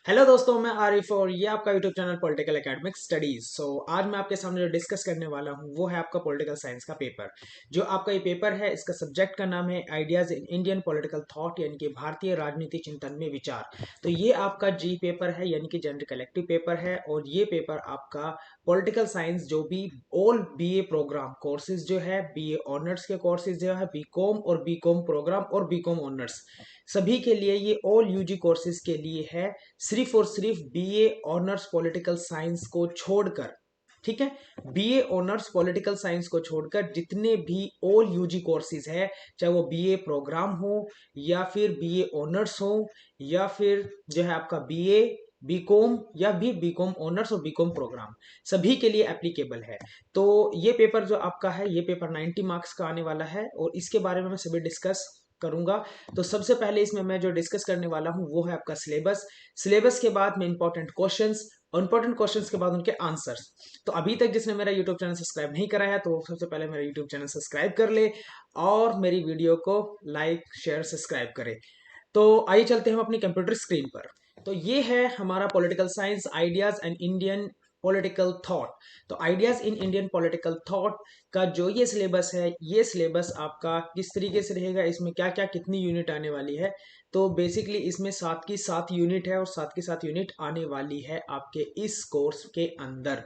Hello दोस्तों, मैं आरिफ और ये आपका YouTube channel political academic studies. आज मैं आपके सामने जो डिस्कस करने वाला हूँ वो है आपका पॉलिटिकल साइंस का पेपर। जो आपका ये पेपर है, इसका सब्जेक्ट का नाम है ideas in Indian political thought, यानी कि भारतीय राजनीति चिंतन में विचार। तो ये आपका जी पेपर है, यानी कि जनरल कलेक्टिव पेपर है। और ये पेपर आपका पॉलिटिकल साइंस जो भी ऑल बीए प्रोग्राम कोर्सेज जो है, बीए ऑनर्स के कोर्सेज जो है, बीकॉम और बीकॉम प्रोग्राम और बीकॉम ऑनर्स, सभी के लिए ये ऑल यूजी कोर्सेज के लिए है। सिर्फ और सिर्फ बीए ऑनर्स पॉलिटिकल साइंस को छोड़कर, ठीक है, बीए ऑनर्स पॉलिटिकल साइंस को छोड़कर जितने भी ऑल यूजी कोर्सेज है, चाहे वो बीए प्रोग्राम हो या फिर बीए ऑनर्स हो या फिर जो है आपका बीए बीकॉम या भी बीकॉम ऑनर्स और बीकॉम प्रोग्राम, सभी के लिए एप्लीकेबल है। तो ये पेपर जो आपका है, ये पेपर 90 मार्क्स का आने वाला है और इसके बारे में मैं सभी डिस्कस करूंगा। तो सबसे पहले इसमें मैं जो डिस्कस करने वाला हूं वो है आपका सिलेबस। सिलेबस के बाद में इंपॉर्टेंट क्वेश्चंस और इंपॉर्टेंट क्वेश्चंस के बाद उनके आंसर्स। तो अभी तक जिसने मेरा यूट्यूब चैनल सब्सक्राइब नहीं करा है तो सबसे पहले मेरा यूट्यूब चैनल सब्सक्राइब कर ले और मेरी वीडियो को लाइक शेयर सब्सक्राइब करे। तो आइए चलते हैं हम अपनी कंप्यूटर स्क्रीन पर। तो ये है हमारा political science ideas and Indian political thought. तो ideas in Indian political thought का जो ये सिलेबस है, ये सिलेबस आपका किस तरीके से रहेगा, इसमें क्या क्या कितनी यूनिट आने वाली है। तो बेसिकली इसमें 7 की 7 यूनिट है और 7 की 7 यूनिट आने वाली है आपके इस कोर्स के अंदर।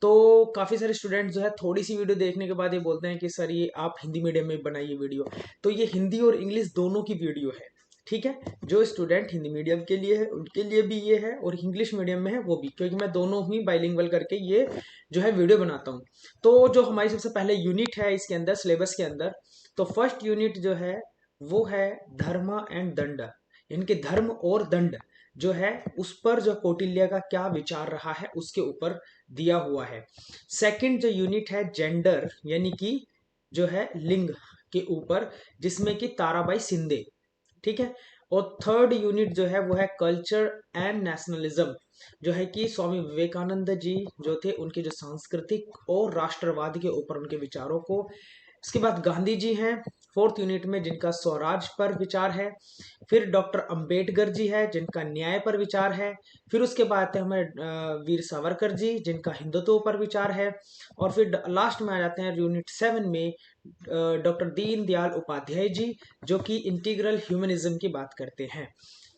तो काफी सारे स्टूडेंट जो है थोड़ी सी वीडियो देखने के बाद ये बोलते हैं कि सर ये आप हिंदी मीडियम में बनाइए वीडियो। तो ये हिंदी और इंग्लिश दोनों की वीडियो है, ठीक है। जो स्टूडेंट हिंदी मीडियम के लिए है उनके लिए भी ये है और इंग्लिश मीडियम में है वो भी, क्योंकि मैं दोनों ही बाइलिंगुअल करके ये जो है वीडियो बनाता हूँ। तो जो हमारी सबसे पहले यूनिट है इसके अंदर, सिलेबस के अंदर, तो फर्स्ट यूनिट जो है वो है धर्म एंड दंड, इनके धर्म और दंड जो है उस पर जो कौटिल्य का क्या विचार रहा है उसके ऊपर दिया हुआ है। सेकंड जो यूनिट है जेंडर, यानी कि जो है लिंग के ऊपर, जिसमें कि ताराबाई सिंधे, ठीक है। और थर्ड यूनिट जो है वो है कल्चर एंड नेशनलिज्म, जो है कि स्वामी विवेकानंद जी जो थे उनके जो सांस्कृतिक और राष्ट्रवाद के ऊपर उनके विचारों को। इसके बाद गांधी जी हैं फोर्थ यूनिट में, जिनका स्वराज पर विचार है। फिर डॉक्टर अंबेडकर जी है जिनका न्याय पर विचार है। फिर उसके बाद आते हैं हमारे वीर सावरकर जी जिनका हिंदुत्व पर विचार है। और फिर लास्ट में आ जाते हैं यूनिट 7 में डॉक्टर दीन दयाल उपाध्याय जी, जो कि इंटीग्रल ह्यूमनिज्म की बात करते हैं,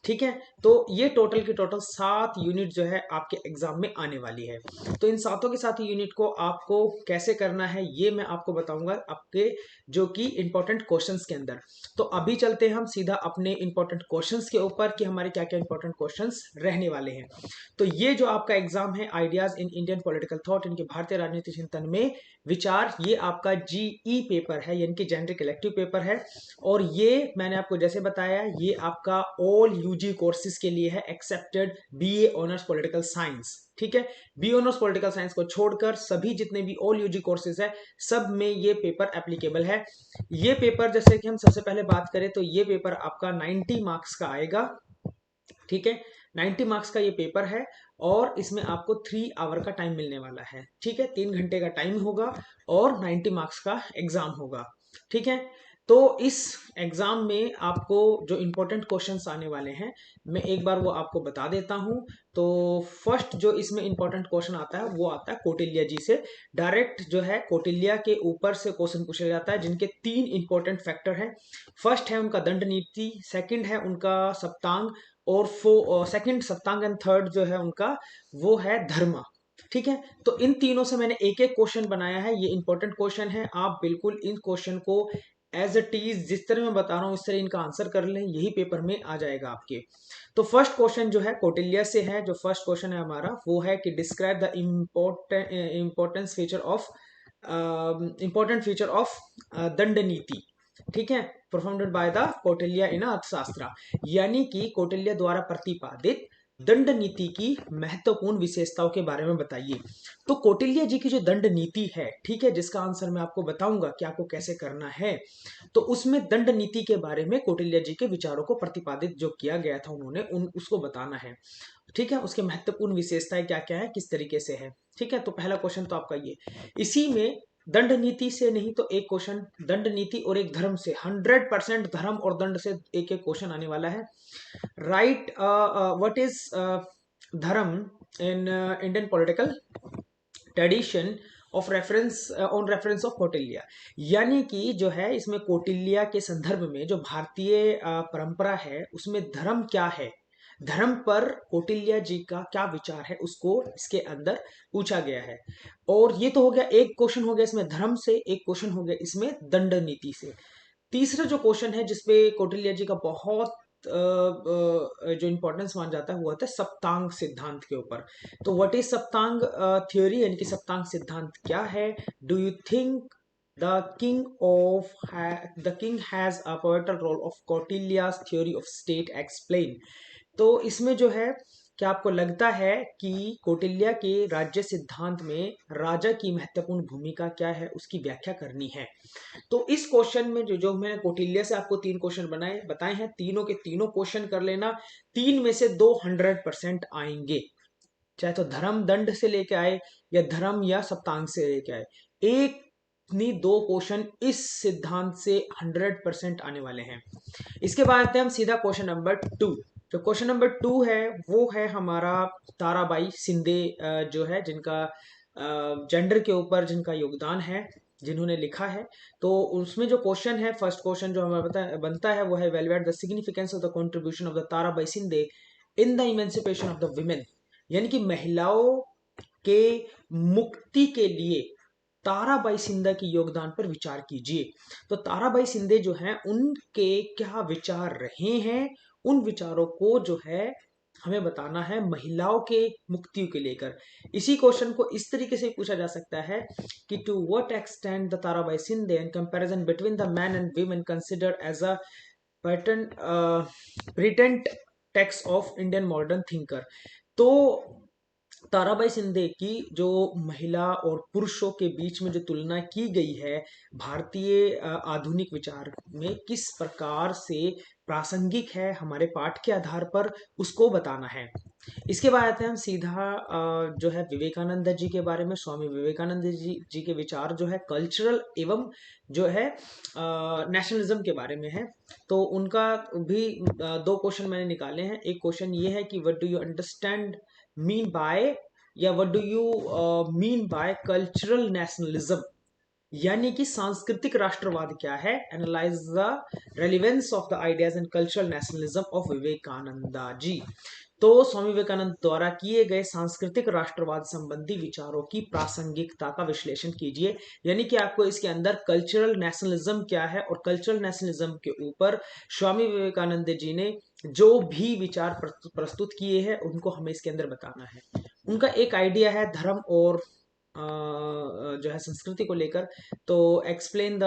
ठीक है। तो ये टोटल की टोटल 7 यूनिट जो है आपके एग्जाम में आने वाली है। तो इन सातों के साथ यूनिट को आपको कैसे करना है ये मैं आपको बताऊंगा आपके जो कि इंपॉर्टेंट क्वेश्चंस के अंदर। तो अभी चलते हैं हम सीधा अपने इंपॉर्टेंट क्वेश्चंस के ऊपर कि हमारे क्या क्या इंपॉर्टेंट क्वेश्चंस रहने वाले हैं। तो ये जो आपका एग्जाम है ideas in Indian political thought, इनके भारतीय राजनीति चिंतन में विचार, ये आपका जीई पेपर है, यानी कि जनरल कलेक्टिव पेपर है। और ये मैंने आपको जैसे बताया, ये आपका ऑल यूजी कोर्सेज के लिए है accepted BA honours political science, ठीक है। बी ऑनर्स पॉलिटिकल साइंस को छोड़कर सभी जितने भी ऑल यूजी कोर्सेज है सब में ये पेपर एप्लीकेबल है। ये पेपर जैसे कि हम सबसे पहले बात करें तो ये पेपर आपका 90 मार्क्स का आएगा, ठीक है। 90 मार्क्स का ये पेपर है और इसमें आपको 3 आवर का टाइम मिलने वाला है, ठीक है। 3 घंटे का टाइम होगा और 90 मार्क्स का एग्जाम होगा, ठीक है। तो इस एग्जाम में आपको जो इंपॉर्टेंट क्वेश्चंस आने वाले हैं मैं एक बार वो आपको बता देता हूं। तो फर्स्ट जो इसमें इंपॉर्टेंट क्वेश्चन आता है वो आता है कौटिल्य जी से। डायरेक्ट जो है कौटिल्य के ऊपर से क्वेश्चन पूछा जाता है, जिनके 3 इंपॉर्टेंट फैक्टर हैं। फर्स्ट है उनका दंड नीति, सेकंड है उनका सप्तांग, और सेकंड सप्तांग एंड थर्ड जो है उनका वो है धर्म, ठीक है। तो इन तीनों से मैंने एक एक क्वेश्चन बनाया है, ये इंपॉर्टेंट क्वेश्चन है। आप बिल्कुल इन क्वेश्चन को एज इट इज जिस तरह मैं बता रहा हूं इस तरह इनका आंसर कर लें, यही पेपर में आ जाएगा आपके। तो फर्स्ट क्वेश्चन जो है कौटिल्य से है, जो फर्स्ट क्वेश्चन है हमारा वो है कि describe the importance feature of important feature of दंड नीति, ठीक है, परफॉर्म्ड बाय द कौटिल्य इन अर्थशास्त्र, यानी कि कौटिल्य द्वारा प्रतिपादित दंड नीति की महत्वपूर्ण विशेषताओं के बारे में बताइए। तो कौटिल्य जी की जो दंड नीति है, ठीक है, जिसका आंसर मैं आपको बताऊंगा कि आपको कैसे करना है। तो उसमें दंड नीति के बारे में कौटिल्य जी के विचारों को प्रतिपादित जो किया गया था उन्होंने उसको बताना है, ठीक है। उसके महत्वपूर्ण विशेषताएं क्या क्या है, किस तरीके से है, ठीक है। तो पहला क्वेश्चन तो आपका ये। इसी में दंड नीति से नहीं तो एक क्वेश्चन दंड नीति और एक धर्म से, 100% धर्म और दंड से एक एक क्वेश्चन आने वाला है। राइट, व्हाट इज धर्म इन Indian political tradition of reference, on reference of Kautilya. यानी कि जो है इसमें कौटिल्य के संदर्भ में जो भारतीय परंपरा है उसमें धर्म क्या है, धर्म पर कौटिल्य जी का क्या विचार है, उसको इसके अंदर पूछा गया है। और ये तो हो गया, एक क्वेश्चन हो गया इसमें धर्म से, एक क्वेश्चन हो गया इसमें दंड नीति से। तीसरा जो क्वेश्चन है जिसपे कौटिल्य जी का बहुत जो इंपॉर्टेंस मान जाता है वो होता है सप्तांग सिद्धांत के ऊपर। तो व्हाट इज सप्तांग थ्योरी, यानी कि सप्तांग सिद्धांत क्या है। Do you think the king has a pivotal role of Kautilya's theory of state explain. तो इसमें जो है, क्या आपको लगता है कि कौटिल्य के राज्य सिद्धांत में राजा की महत्वपूर्ण भूमिका क्या है, उसकी व्याख्या करनी है। तो इस क्वेश्चन में जो जो मैंने कौटिल्य से आपको 3 क्वेश्चन बनाए बताए हैं, तीनों के तीनों क्वेश्चन कर लेना। 3 में से 2 100% आएंगे, चाहे तो धर्म दंड से लेके आए या धर्म या सप्तांग से लेके आए। एक नहीं 2 क्वेश्चन इस सिद्धांत से 100% आने वाले हैं। इसके बाद आते हैं हम सीधा क्वेश्चन नंबर 2। जो क्वेश्चन नंबर 2 है वो है हमारा ताराबाई शिंदे, जो है जिनका जेंडर के ऊपर जिनका योगदान है, जिन्होंने लिखा है। तो उसमें जो क्वेश्चन है, फर्स्ट क्वेश्चन जो हमें बनता है वो है valuate the significance of the contribution of the Tarabai Shinde in the emancipation of the women. यानी कि महिलाओं के मुक्ति के लिए ताराबाई शिंदे के योगदान पर विचार कीजिए। तो ताराबाई शिंदे जो हैं उनके क्या विचार रहे हैं, उन विचारों को जो है हमें बताना है महिलाओं के मुक्ति के लेकर। इसी क्वेश्चन को इस तरीके से पूछा जा सकता है कि to what extent the Tarabai Shinde in comparison between the man and women considered as a pretend text of Indian modern thinker. तो ताराबाई शिंदे की जो महिला और पुरुषों के बीच में जो तुलना की गई है भारतीय आधुनिक विचार में, किस प्रकार से प्रासंगिक है हमारे पाठ के आधार पर, उसको बताना है। इसके बाद आते हैं हम सीधा जो है विवेकानंद जी के बारे में। स्वामी विवेकानंद जी के विचार जो है कल्चरल एवं जो है नेशनलिज्म के बारे में है। तो उनका भी 2 क्वेश्चन मैंने निकाले हैं। एक क्वेश्चन ये है कि what do you understand mean by, या what do you mean by cultural nationalism, यानी कि सांस्कृतिक राष्ट्रवाद क्या है। Analyse the relevance of the ideas and cultural nationalism of Vivekananda ji. तो स्वामी विवेकानंद द्वारा किए गए सांस्कृतिक राष्ट्रवाद संबंधी विचारों की प्रासंगिकता का विश्लेषण कीजिए। यानी कि आपको इसके अंदर कल्चरल नेशनलिज्म क्या है और कल्चरल नेशनलिज्म के ऊपर स्वामी विवेकानंद जी ने जो भी विचार प्रस्तुत किए हैं उनको हमें इसके अंदर बताना है। उनका एक आइडिया है धर्म और जो है संस्कृति को लेकर। तो explain the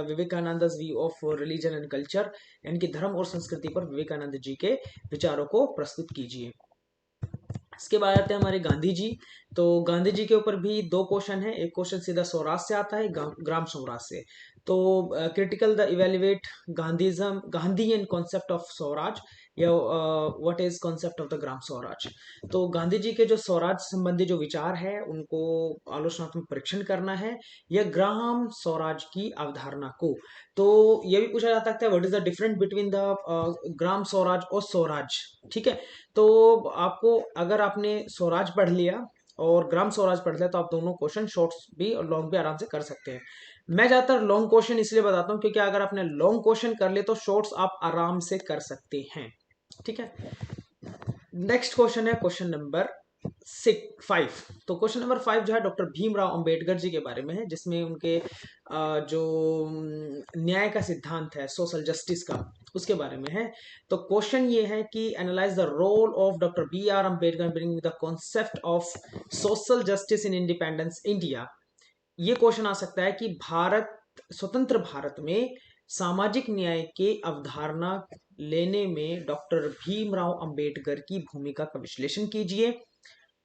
Vivekananda view of religion and culture, यानी कि धर्म और संस्कृति पर विवेकानंद जी के विचारों को प्रस्तुत कीजिए। इसके बाद आते हैं हमारे गांधी जी। तो गांधी जी के ऊपर भी 2 क्वेश्चन है। एक क्वेश्चन सीधा स्वराज से आता है, ग्राम स्वराज से। तो critical the evaluate Gandhism, Gandhi and concept of Swaraj, या what is concept of the Gram Swaraj. तो गांधी जी के जो स्वराज संबंधी जो विचार है उनको आलोचनात्मक परीक्षण करना है, या ग्राम स्वराज की अवधारणा को। तो ये भी पूछा जा सकता है what is the difference between the Gram Swaraj और स्वराज। ठीक है, तो आपको अगर आपने स्वराज पढ़ लिया और ग्राम स्वराज पढ़ लिया तो आप दोनों क्वेश्चन शॉर्ट्स भी और लॉन्ग भी आराम से कर सकते हैं। मैं ज्यादातर लॉन्ग क्वेश्चन इसलिए बताता हूँ क्योंकि अगर आपने लॉन्ग क्वेश्चन कर लिए तो शॉर्ट्स आप आराम से कर सकते हैं। ठीक है, नेक्स्ट क्वेश्चन है क्वेश्चन नंबर 5। तो क्वेश्चन नंबर 5 जो है डॉक्टर भीमराव अंबेडकर जी के बारे में है, जिसमें उनके जो न्याय का सिद्धांत है, सोशल जस्टिस का, उसके बारे में है। तो क्वेश्चन ये है कि analyse the role of doctor B R Ambedkar bringing the concept of social justice in independence India. ये क्वेश्चन आ सकता है कि भारत, स्वतंत्र भारत में सामाजिक न्याय के अवधारणा लेने में डॉक्टर भीमराव अंबेडकर की भूमिका का विश्लेषण कीजिए।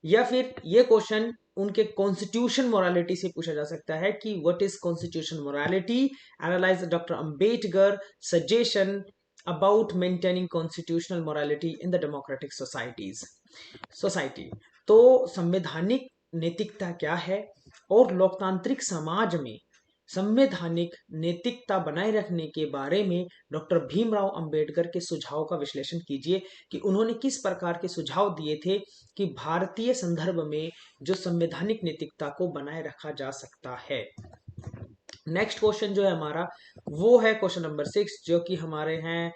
या फिर ये क्वेश्चन उनके कॉन्स्टिट्यूशन मोरालिटी से पूछा जा सकता है कि what is constitution morality, analyse doctor Ambedkar suggestion about maintaining constitutional morality in the democratic society. तो संवैधानिक नैतिकता क्या है और लोकतांत्रिक समाज में संवैधानिक नैतिकता बनाए रखने के बारे में डॉक्टर भीमराव अंबेडकर के सुझाव का विश्लेषण कीजिए कि उन्होंने किस प्रकार के सुझाव दिए थे कि भारतीय संदर्भ में जो संवैधानिक नैतिकता को बनाए रखा जा सकता है। नेक्स्ट क्वेश्चन जो है हमारा वो है क्वेश्चन नंबर 6, जो कि हमारे हैं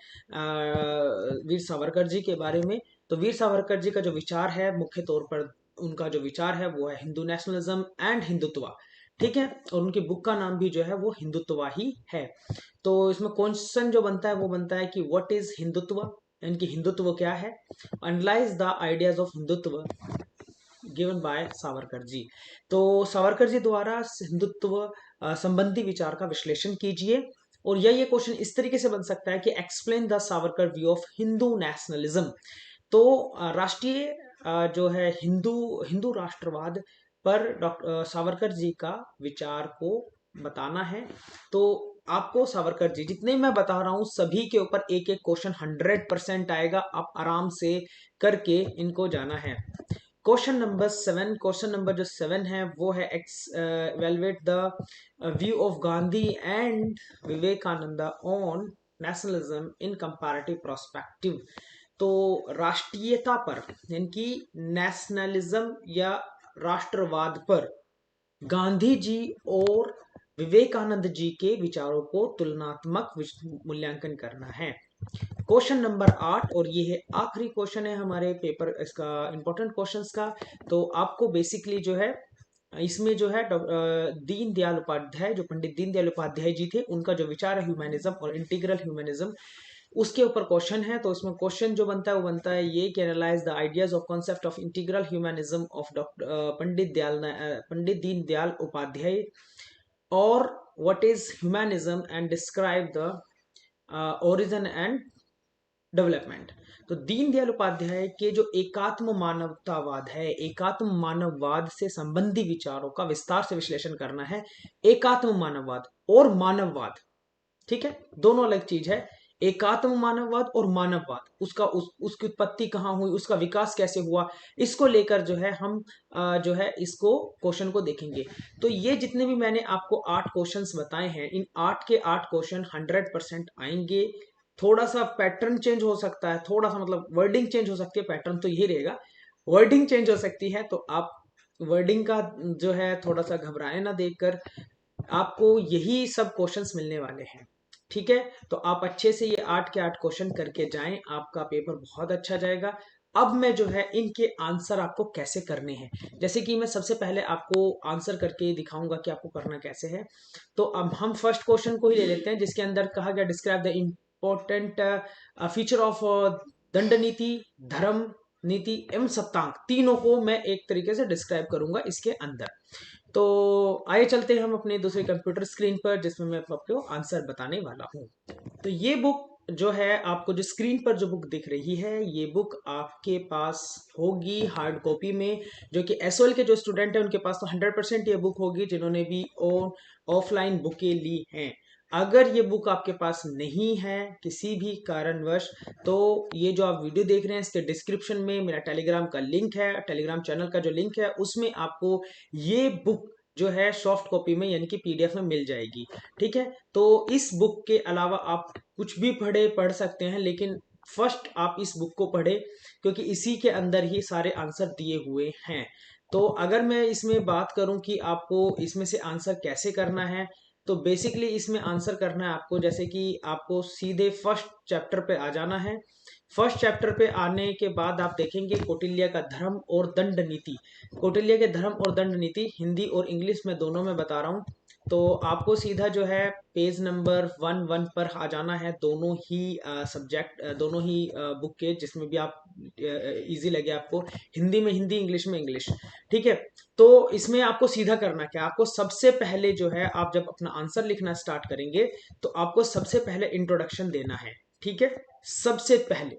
वीर सावरकर जी के बारे में। तो वीर सावरकर जी का जो विचार है, मुख्य तौर पर उनका जो विचार है वो है हिंदू नेशनलिज्म एंड हिंदुत्व, ठीक है। और उनकी बुक का नाम भी जो है वो हिंदुत्व ही है। तो इसमें क्वेश्चन जो बनता है वो बनता है कि व्हाट इज हिंदुत्व, यानी कि हिंदुत्व क्या है। Analyse the ideas of Hindutva given by Savarkar ji. तो सावरकर जी द्वारा हिंदुत्व संबंधी विचार का विश्लेषण कीजिए। और ये क्वेश्चन इस तरीके से बन सकता है कि explain the Savarkar view of Hindu nationalism. तो राष्ट्रीय जो है हिंदू हिंदू राष्ट्रवाद पर डॉक्टर सावरकर जी का विचार को बताना है। तो आपको सावरकर जी जितने मैं बता रहा हूं सभी के ऊपर एक एक क्वेश्चन 100% आएगा, आप आराम से करके इनको जाना है। क्वेश्चन नंबर 7, क्वेश्चन नंबर जो 7 है वो है evaluate the view of Gandhi and Vivekananda on nationalism in comparative prospective. तो राष्ट्रीयता पर यानी कि नेशनलिज्म या राष्ट्रवाद पर गांधी जी और विवेकानंद जी के विचारों को तुलनात्मक मूल्यांकन करना है। क्वेश्चन नंबर 8, और ये है आखिरी क्वेश्चन है हमारे पेपर इसका इंपॉर्टेंट क्वेश्चंस का। तो आपको बेसिकली जो है इसमें जो है दीन दयाल उपाध्याय, जो पंडित दीन दयाल उपाध्याय जी थे, उनका जो विचार है ह्यूमैनिज्म और इंटीग्रल ह्यूमैनिज्म, उसके ऊपर क्वेश्चन है। तो इसमें क्वेश्चन जो बनता है वो बनता है ये कि analyse the ideas of concept of integral humanism of doctor Pandit Deen Dayal Upadhyay, और what is humanism and describe the origin and development. तो दीनदयाल उपाध्याय के जो एकात्म मानवतावाद है, एकात्म मानववाद से संबंधी विचारों का विस्तार से विश्लेषण करना है। एकात्म मानववाद और मानववाद, ठीक है, दोनों अलग चीज है। एकात्म मानववाद और मानववाद, उसकी उत्पत्ति कहाँ हुई, उसका विकास कैसे हुआ, इसको लेकर जो है हम जो है इसको क्वेश्चन को देखेंगे। तो ये जितने भी मैंने आपको 8 क्वेश्चंस बताए हैं, इन 8 के 8 क्वेश्चन 100% आएंगे। थोड़ा सा पैटर्न चेंज हो सकता है, थोड़ा सा मतलब वर्डिंग चेंज हो सकती है, पैटर्न तो यही रहेगा, वर्डिंग चेंज हो सकती है। तो आप वर्डिंग का जो है थोड़ा सा घबराए ना देखकर, आपको यही सब क्वेश्चंस मिलने वाले हैं, ठीक है। तो आप अच्छे से ये 8 के 8 क्वेश्चन करके जाएं, आपका पेपर बहुत अच्छा जाएगा। अब मैं जो है इनके आंसर आपको कैसे करने हैं, जैसे कि मैं सबसे पहले आपको आंसर करके दिखाऊंगा कि आपको करना कैसे है। तो अब हम फर्स्ट क्वेश्चन को ही ले लेते हैं, जिसके अंदर कहा गया describe the important feature of दंड नीति, धर्म नीति एवं सप्तांक, तीनों को मैं एक तरीके से डिस्क्राइब करूंगा इसके अंदर। तो आइए चलते हैं हम अपने दूसरे कंप्यूटर स्क्रीन पर, जिसमें मैं आपको आंसर बताने वाला हूँ। तो ये बुक जो है आपको जो स्क्रीन पर जो बुक दिख रही है, ये बुक आपके पास होगी हार्ड कॉपी में, जो कि एसओएल के जो स्टूडेंट हैं उनके पास तो 100% ये बुक होगी, जिन्होंने भी ऑफलाइन बुकें ली हैं। अगर ये बुक आपके पास नहीं है किसी भी कारणवश, तो ये जो आप वीडियो देख रहे हैं इसके डिस्क्रिप्शन में मेरा टेलीग्राम का लिंक है, टेलीग्राम चैनल का जो लिंक है उसमें आपको ये बुक जो है सॉफ्ट कॉपी में यानी कि पीडीएफ में मिल जाएगी, ठीक है। तो इस बुक के अलावा आप कुछ भी पढ़ सकते हैं, लेकिन फर्स्ट आप इस बुक को पढ़े, क्योंकि इसी के अंदर ही सारे आंसर दिए हुए हैं। तो अगर मैं इसमें बात करूं कि आपको इसमें से आंसर कैसे करना है, तो बेसिकली इसमें आंसर करना है आपको, जैसे कि आपको सीधे फर्स्ट चैप्टर पे आ जाना है। फर्स्ट चैप्टर पे आने के बाद आप देखेंगे कौटिल्य का धर्म और दंड नीति। कौटिल्य के धर्म और दंड नीति हिंदी और इंग्लिश में दोनों में बता रहा हूँ। तो आपको सीधा जो है पेज नंबर 11 पर आ जाना है, दोनों ही सब्जेक्ट, दोनों ही बुक के, जिसमें भी आप इजी लगे आपको, हिंदी में हिंदी, इंग्लिश में इंग्लिश, ठीक है। तो इसमें आपको सीधा करना क्या, आपको सबसे पहले जो है आप जब अपना आंसर लिखना स्टार्ट करेंगे तो आपको सबसे पहले इंट्रोडक्शन देना है, ठीक है। सबसे पहले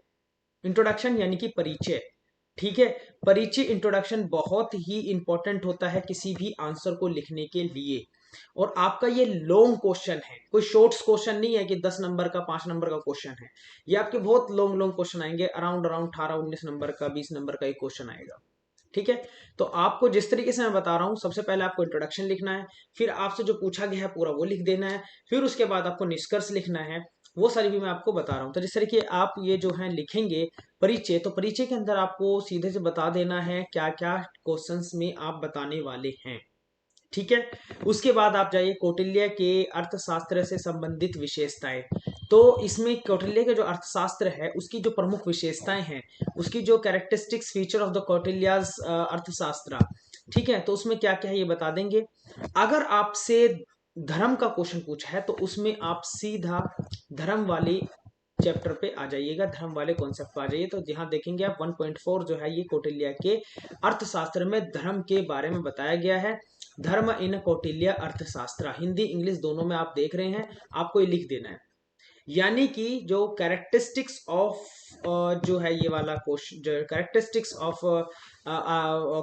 इंट्रोडक्शन यानी कि परिचय, ठीक है। परिचय इंट्रोडक्शन बहुत ही इंपॉर्टेंट होता है किसी भी आंसर को लिखने के लिए। और आपका ये लॉन्ग क्वेश्चन है, कोई शॉर्ट्स क्वेश्चन नहीं है कि 10 नंबर का 5 नंबर का क्वेश्चन है। ये आपके बहुत लॉन्ग लॉन्ग क्वेश्चन आएंगे, अराउंड 18 19 नंबर का, 20 नंबर का एक क्वेश्चन आएगा, ठीक है। तो आपको जिस तरीके से मैं बता रहा हूं, सबसे पहले आपको इंट्रोडक्शन लिखना है, फिर आपसे जो पूछा गया है पूरा वो लिख देना है, फिर उसके बाद आपको निष्कर्ष लिखना है। वो सारी भी मैं आपको बता रहा हूँ। तो जिस तरीके आप ये जो है लिखेंगे परिचय, तो परिचय के अंदर आपको सीधे से बता देना है क्या क्या क्वेश्चंस में आप बताने वाले हैं, ठीक है। उसके बाद आप जाइए कौटिल्य के अर्थशास्त्र से संबंधित विशेषताएं। तो इसमें कौटिल्य के जो अर्थशास्त्र है उसकी जो प्रमुख विशेषताएं हैं, उसकी जो characteristics feature of the Kautilya's अर्थशास्त्र, ठीक है, तो उसमें क्या क्या है ये बता देंगे। अगर आपसे धर्म का क्वेश्चन पूछा है तो उसमें आप सीधा धर्म वाली चैप्टर पे आ जाइएगा, धर्म वाले कॉन्सेप्ट पे आ जाइए। तो यहाँ देखेंगे आप 1.4 जो है ये कौटिल्य के अर्थशास्त्र में धर्म के बारे में बताया गया है। धर्म इन कौटिल्य अर्थशास्त्र, हिंदी इंग्लिश दोनों में आप देख रहे हैं, आपको ये लिख देना है। यानी कि जो कैरेक्टरिस्टिक्स ऑफ जो है ये वाला क्वेश्चन, जो कैरेक्टरिस्टिक्स ऑफ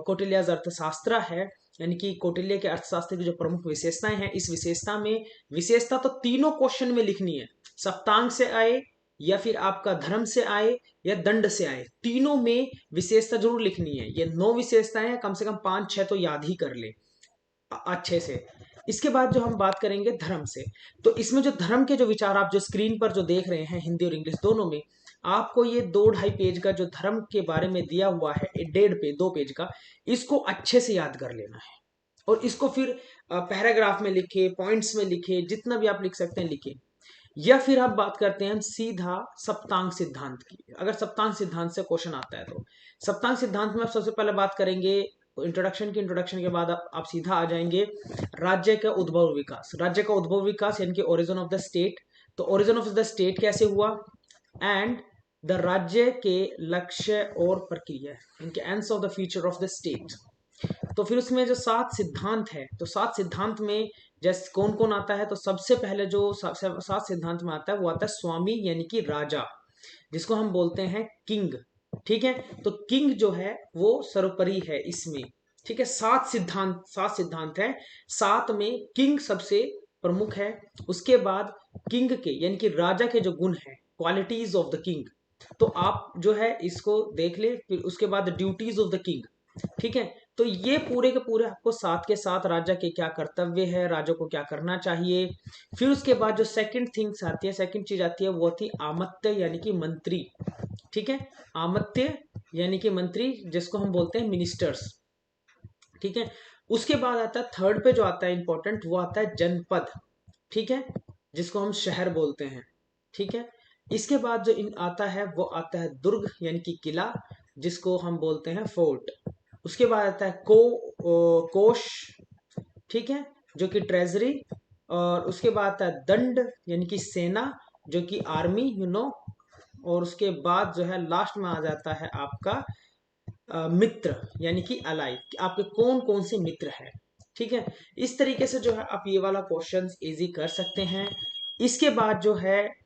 कौटिल्य अर्थशास्त्र है, यानी कि कौटिल्य के अर्थशास्त्र की जो प्रमुख विशेषताएं हैं, इस विशेषता में विशेषता तो तीनों क्वेश्चन में लिखनी है, सप्तांग से आए या फिर आपका धर्म से आए या दंड से आए, तीनों में विशेषता जरूर लिखनी है। ये 9 विशेषताएं हैं, कम से कम 5-6 तो याद ही कर ले अच्छे से। इसके बाद जो हम बात करेंगे धर्म से, तो इसमें जो धर्म के जो विचार आप जो स्क्रीन पर जो देख रहे हैं हिंदी और इंग्लिश दोनों में, आपको ये 2-2.5 पेज का जो धर्म के बारे में दिया हुआ है, 2 पेज का, इसको अच्छे से याद कर लेना है और इसको फिर पैराग्राफ में लिखे, पॉइंट्स में लिखे, जितना भी आप लिख सकते हैं लिखे। या फिर आप बात करते हैं हम सीधा सप्तांग सिद्धांत की। अगर सप्तांग सिद्धांत से क्वेश्चन आता है तो सप्तांग सिद्धांत में आप सबसे पहले बात करेंगे इंट्रोडक्शन की। इंट्रोडक्शन के बाद आप सीधा आ जाएंगे राज्य का उद्भव विकास। राज्य का उद्भव विकास यानी कि ओरिजिन ऑफ द स्टेट। तो ओरिजिन ऑफ द स्टेट कैसे हुआ, एंड द राज्य के लक्ष्य और प्रक्रिया, इनके ends of the future of the state. तो फिर उसमें जो 7 सिद्धांत है, तो 7 सिद्धांत में जैसे कौन कौन आता है, तो सबसे पहले जो 7 सिद्धांत में आता है वो आता है स्वामी यानी कि राजा, जिसको हम बोलते हैं किंग, ठीक है। तो किंग जो है वो सर्वोपरि है इसमें, ठीक है। 7 सिद्धांत है, 7 में किंग सबसे प्रमुख है। उसके बाद किंग के यानी कि राजा के जो गुण है, क्वालिटीज ऑफ द किंग, तो आप जो है इसको देख ले। फिर उसके बाद ड्यूटीज ऑफ द किंग, ठीक है। तो ये पूरे के पूरे आपको 7 के 7 राजा के क्या कर्तव्य है, राजा को क्या करना चाहिए। फिर उसके बाद जो सेकंड थिंग्स आती है, सेकंड चीज आती है वो थी आमत्य यानी कि मंत्री, ठीक है। आमत्य यानी कि मंत्री, जिसको हम बोलते हैं मिनिस्टर्स, ठीक है। उसके बाद आता है थर्ड पे जो आता है इंपॉर्टेंट, वो आता है जनपद, ठीक है, जिसको हम शहर बोलते हैं, ठीक है। इसके बाद जो आता है वो आता है दुर्ग यानी कि किला, जिसको हम बोलते हैं फोर्ट। उसके बाद आता है कोष, ठीक है, जो कि ट्रेजरी। और उसके बाद आता है दंड यानी कि सेना, जो कि आर्मी, और उसके बाद जो है लास्ट में आ जाता है आपका मित्र यानी कि अलाई, आपके कौन कौन से मित्र हैं, ठीक है। इस तरीके से जो है आप ये वाला क्वेश्चन इजी कर सकते हैं। इसके बाद जो है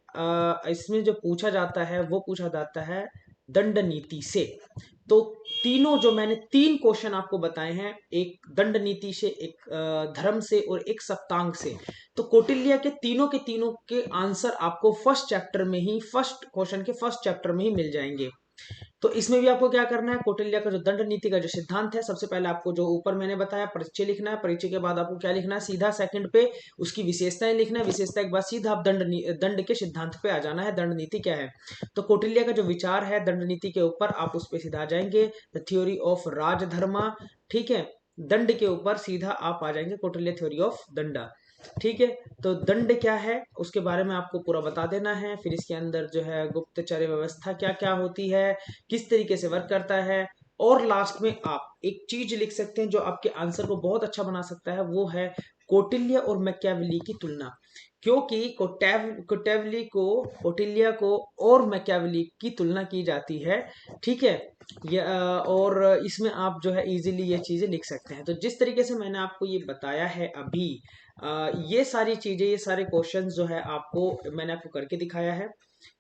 इसमें जो पूछा जाता है वो पूछा जाता है दंड नीति से। तो तीनों जो मैंने 3 क्वेश्चन आपको बताए हैं, एक दंड नीति से, एक धर्म से और एक सप्तांग से, तो कौटिल्य के तीनों के आंसर आपको फर्स्ट चैप्टर में ही, फर्स्ट क्वेश्चन के फर्स्ट चैप्टर में ही मिल जाएंगे। तो इसमें भी आपको क्या करना है, कौटिल्य का जो दंड नीति का जो सिद्धांत है, सबसे पहले आपको जो ऊपर मैंने बताया परिचय लिखना है। परिचय के बाद आपको क्या लिखना है, सीधा सेकंड पे उसकी विशेषताएं लिखना है। विशेषता के बाद सीधा आप दंड के सिद्धांत पे आ जाना है, दंड नीति क्या है। तो कौटिल्य का जो विचार है दंड नीति के ऊपर, आप उस पर सीधा आ जाएंगे, द थ्योरी ऑफ राजधर्मा, ठीक है। दंड के ऊपर सीधा आप आ जाएंगे कौटिल्य थ्योरी ऑफ दंडा, ठीक है। तो दंड क्या है उसके बारे में आपको पूरा बता देना है। फिर इसके अंदर जो है गुप्तचर्य व्यवस्था क्या क्या होती है, किस तरीके से वर्क करता है, और लास्ट में आप एक चीज लिख सकते हैं जो आपके आंसर को बहुत अच्छा बना सकता है, वो है कौटिल्य और मैकियावेली की तुलना। क्योंकि कौटिल्य को और मैकियावेली की तुलना की जाती है, ठीक है। और इसमें आप जो है इजीली ये चीजें लिख सकते हैं। तो जिस तरीके से मैंने आपको ये बताया है अभी, ये सारी चीजें, ये सारे क्वेश्चंस जो है आपको मैंने आपको करके दिखाया है।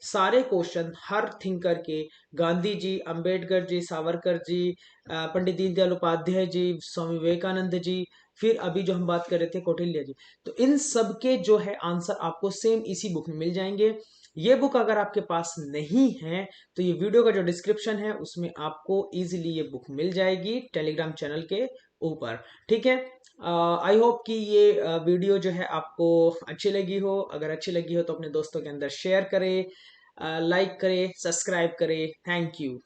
सारे क्वेश्चन हर थिंकर के, गांधी जी, अंबेडकर जी, सावरकर जी, पंडित दीनदयाल उपाध्याय जी, स्वामी विवेकानंद जी, फिर अभी जो हम बात कर रहे थे कौटिल्य जी, तो इन सब के जो है आंसर आपको सेम इसी बुक में मिल जाएंगे। ये बुक अगर आपके पास नहीं है तो ये वीडियो का जो डिस्क्रिप्शन है उसमें आपको इजीली ये बुक मिल जाएगी टेलीग्राम चैनल के ऊपर। ठीक है, आई होप कि ये वीडियो जो है आपको अच्छी लगी हो। अगर अच्छी लगी हो तो अपने दोस्तों के अंदर शेयर करें, लाइक करें, सब्सक्राइब करें। Thank you.